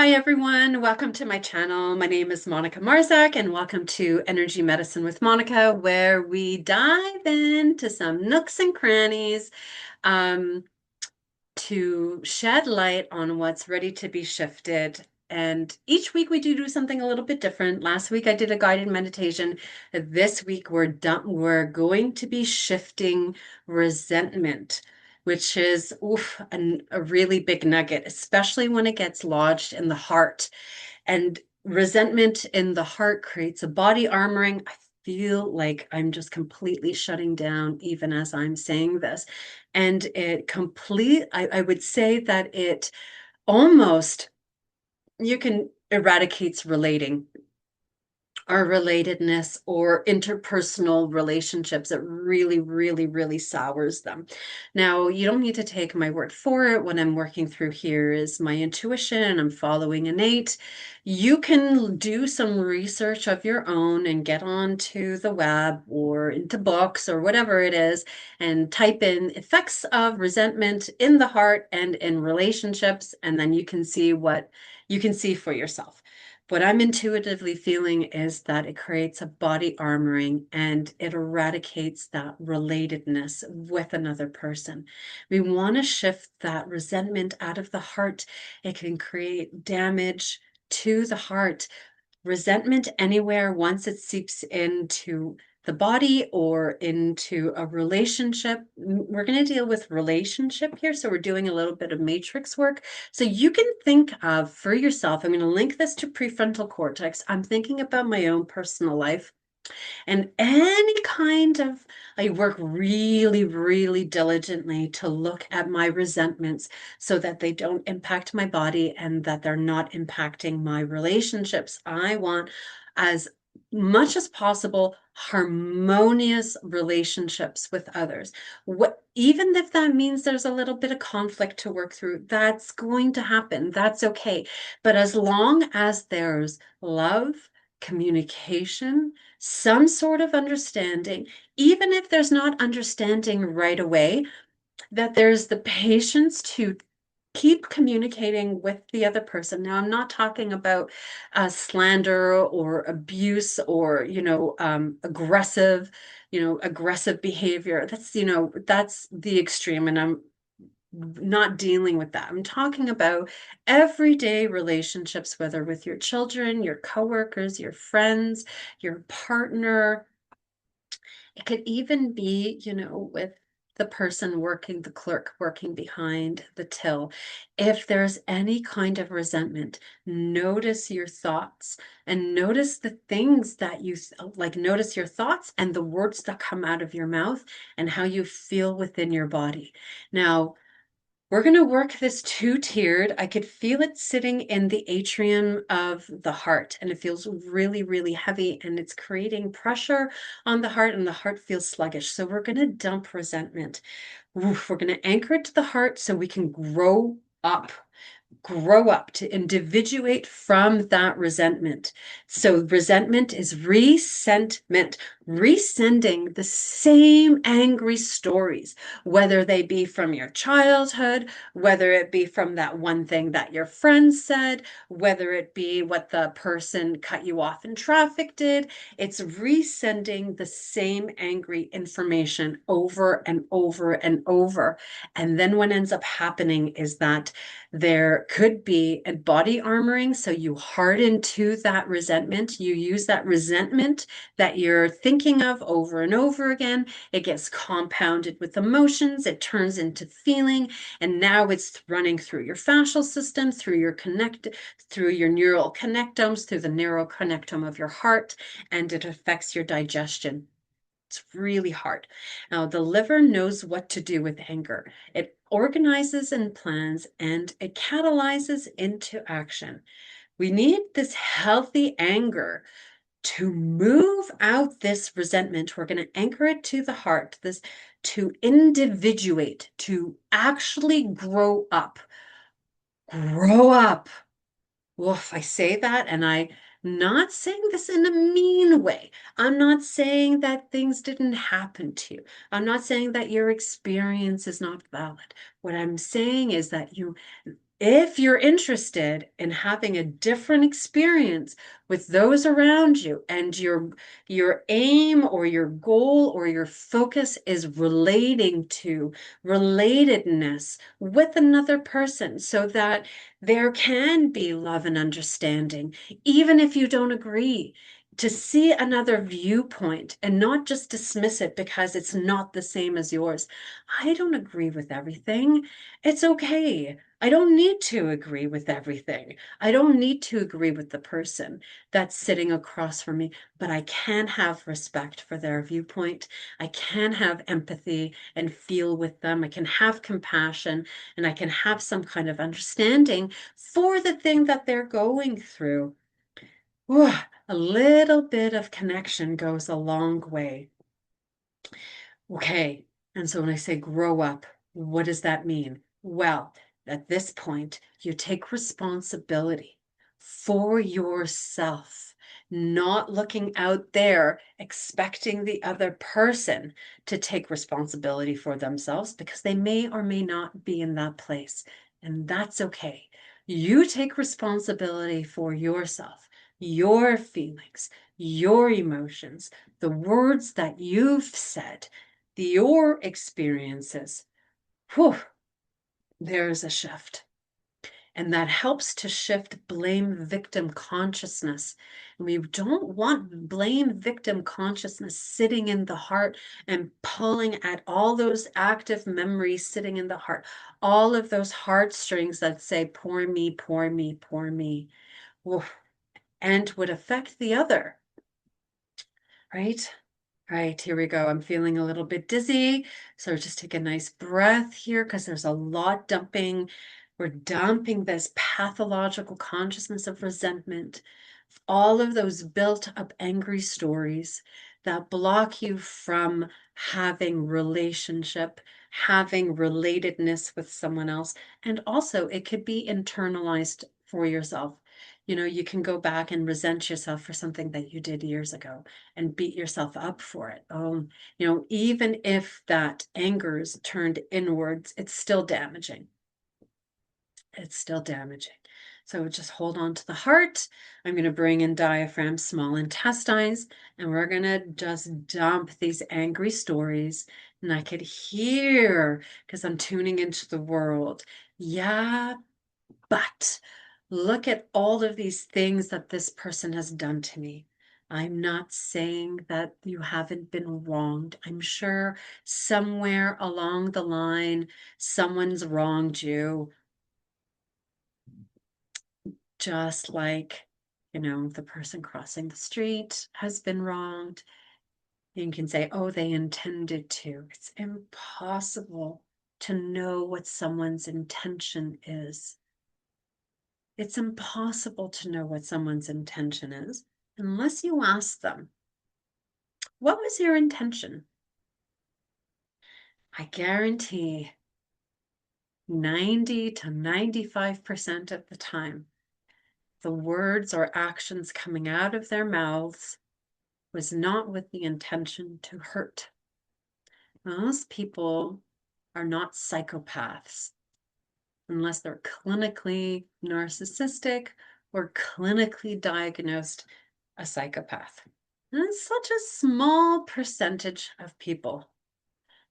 Hi everyone, welcome to my channel. My name is Monica Marzak and welcome to Energy Medicine with Monica, where we dive into some nooks and crannies um, to shed light on what's ready to be shifted. And each week we do something a little bit different. Last week I did a guided meditation. This week we're going to be shifting resentment, which is a really big nugget, especially when it gets lodged in the heart. And resentment in the heart creates a body armoring. I feel like I'm just completely shutting down even as I'm saying this. And I would say that it almost, you can eradicates relating our relatedness or interpersonal relationships. It really, really, really sours them. Now, you don't need to take my word for it. What I'm working through here is my intuition. I'm following innate. You can do some research of your own and get onto the web or into books or whatever it is and type in effects of resentment in the heart and in relationships, and then you can see what you can see for yourself. What I'm intuitively feeling is that it creates a body armoring and it eradicates that relatedness with another person. We want to shift that resentment out of the heart. It can create damage to the heart. Resentment anywhere, once it seeps into the body or into a relationship. We're going to deal with relationship here. So we're doing a little bit of matrix work. So you can think of for yourself, I'm going to link this to prefrontal cortex. I'm thinking about my own personal life. And any kind of, I work really, really diligently to look at my resentments so that they don't impact my body and that they're not impacting my relationships. I want as much as possible harmonious relationships with others. Even if that means there's a little bit of conflict to work through, that's going to happen. That's okay. But as long as there's love, communication, some sort of understanding, even if there's not understanding right away, that there's the patience to keep communicating with the other person. Now, I'm not talking about slander or abuse or, aggressive behavior. That's the extreme. And I'm not dealing with that. I'm talking about everyday relationships, whether with your children, your coworkers, your friends, your partner. It could even be, with the person working, the clerk working behind the till. If there's any kind of resentment, notice your thoughts and notice the things that notice your thoughts and the words that come out of your mouth and how you feel within your body. Now, we're going to work this two-tiered. I could feel it sitting in the atrium of the heart, and it feels really, really heavy, and it's creating pressure on the heart, and the heart feels sluggish. So we're going to dump resentment. Oof, we're going to anchor it to the heart so we can grow up to individuate from that resentment. So resentment is resentment, resending the same angry stories, whether they be from your childhood, whether it be from that one thing that your friend said, whether it be what the person cut you off in traffic did. It's resending the same angry information over and over and over. And then what ends up happening is that there could be a body armoring. So you harden to that resentment. You use that resentment that you're thinking of over and over again. It gets compounded with emotions. It turns into feeling. And now it's running through your fascial system, through your neural connectomes, through the neural connectome of your heart, and it affects your digestion. It's really hard. Now, the liver knows what to do with anger. It organizes and plans, and it catalyzes into action. We need this healthy anger to move out this resentment. We're going to anchor it to the heart, this to individuate, to actually grow up. Grow up. Woof, I say that, and I'm not saying this in a mean way. I'm not saying that things didn't happen to you. I'm not saying that your experience is not valid. What I'm saying is that If you're interested in having a different experience with those around you and your aim or your goal or your focus is relating to relatedness with another person so that there can be love and understanding, even if you don't agree, to see another viewpoint and not just dismiss it because it's not the same as yours. I don't agree with everything. It's okay. I don't need to agree with everything. I don't need to agree with the person that's sitting across from me, but I can have respect for their viewpoint. I can have empathy and feel with them. I can have compassion and I can have some kind of understanding for the thing that they're going through. Whew, a little bit of connection goes a long way. Okay. And so when I say grow up, what does that mean? Well, at this point, you take responsibility for yourself, not looking out there expecting the other person to take responsibility for themselves because they may or may not be in that place. And that's okay. You take responsibility for yourself, your feelings, your emotions, the words that you've said, your experiences. Whew, there's a shift. And that helps to shift blame victim consciousness. And we don't want blame victim consciousness sitting in the heart and pulling at all those active memories sitting in the heart, all of those heartstrings that say, poor me, poor me, poor me, and would affect the other, right? Right, here we go. I'm feeling a little bit dizzy. So just take a nice breath here because there's a lot dumping. We're dumping this pathological consciousness of resentment, all of those built up angry stories that block you from having relationship, having relatedness with someone else. And also, it could be internalized for yourself. You know, you can go back and resent yourself for something that you did years ago and beat yourself up for it. You know, even if that anger is turned inwards, it's still damaging. It's still damaging. So just hold on to the heart. I'm going to bring in diaphragm, small intestines, and we're going to just dump these angry stories. And I could hear, because I'm tuning into the world. Yeah, but look at all of these things that this person has done to me. I'm not saying that you haven't been wronged. I'm sure somewhere along the line, someone's wronged you, just like, you know, the person crossing the street has been wronged. You can say, oh, they intended to. It's impossible to know what someone's intention is. It's impossible to know what someone's intention is unless you ask them, what was your intention? I guarantee 90 to 95% of the time, the words or actions coming out of their mouths was not with the intention to hurt. Most people are not psychopaths unless they're clinically narcissistic or clinically diagnosed a psychopath. And it's such a small percentage of people.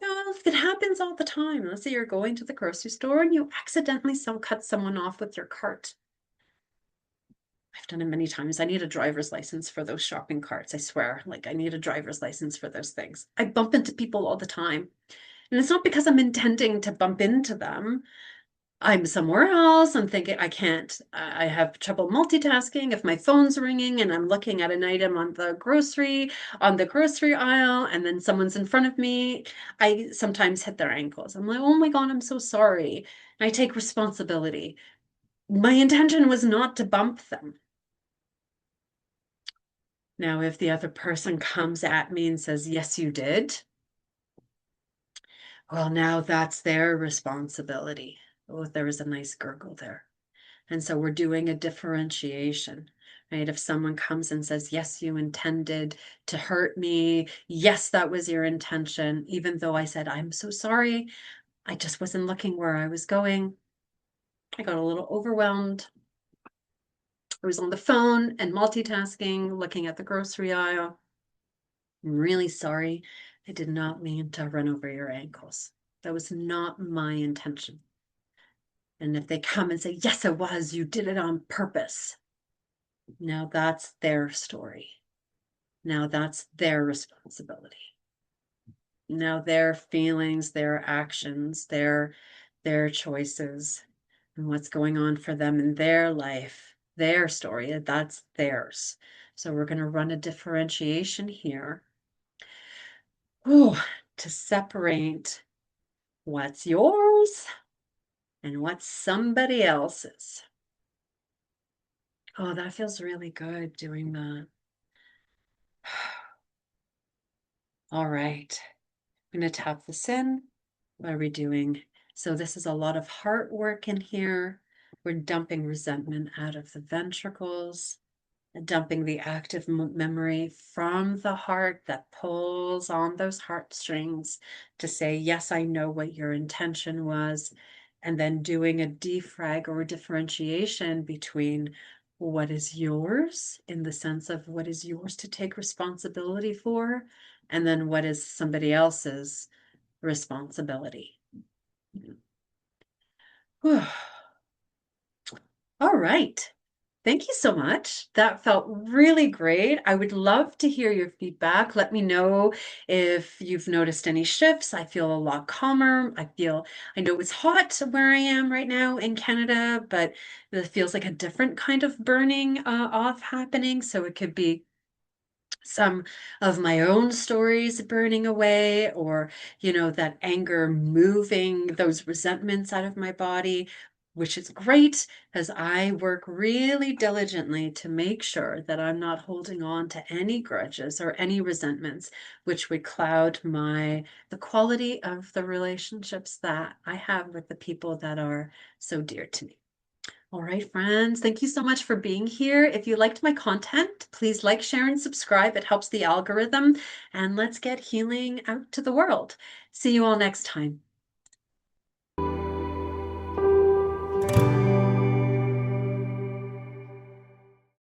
You know, it happens all the time. Let's say you're going to the grocery store and you accidentally cut someone off with your cart. I've done it many times. I need a driver's license for those shopping carts. I swear, like I need a driver's license for those things. I bump into people all the time. And it's not because I'm intending to bump into them. I'm somewhere else. I'm thinking I can't. I have trouble multitasking. If my phone's ringing and I'm looking at an item on the grocery aisle, and then someone's in front of me, I sometimes hit their ankles. I'm like, oh my God, I'm so sorry. I take responsibility. My intention was not to bump them. Now, if the other person comes at me and says, yes, you did, well, now that's their responsibility. Oh, there was a nice gurgle there. And so we're doing a differentiation, right? If someone comes and says, yes, you intended to hurt me. Yes, that was your intention. Even though I said, I'm so sorry. I just wasn't looking where I was going. I got a little overwhelmed. I was on the phone and multitasking, looking at the grocery aisle. I'm really sorry. I did not mean to run over your ankles. That was not my intention. And if they come and say, yes, it was, you did it on purpose. Now that's their story. Now that's their responsibility. Now their feelings, their actions, their choices, and what's going on for them in their life, their story, that's theirs. So we're going to run a differentiation here. Ooh, to separate what's yours and what's somebody else's. Oh, that feels really good doing that. All right. I'm going to tap this in. What are we doing? So this is a lot of heart work in here. We're dumping resentment out of the ventricles, dumping the active memory from the heart that pulls on those heartstrings to say, yes, I know what your intention was. And then doing a defrag or a differentiation between what is yours in the sense of what is yours to take responsibility for, and then what is somebody else's responsibility. Whew. All right. Thank you so much. That felt really great. I would love to hear your feedback. Let me know if you've noticed any shifts. I feel a lot calmer. I know it's hot where I am right now in Canada, but it feels like a different kind of burning off happening. So it could be some of my own stories burning away, or that anger moving those resentments out of my body, which is great as I work really diligently to make sure that I'm not holding on to any grudges or any resentments which would cloud the quality of the relationships that I have with the people that are so dear to me. All right, friends, thank you so much for being here. If you liked my content, please like, share, and subscribe. It helps the algorithm. And let's get healing out to the world. See you all next time.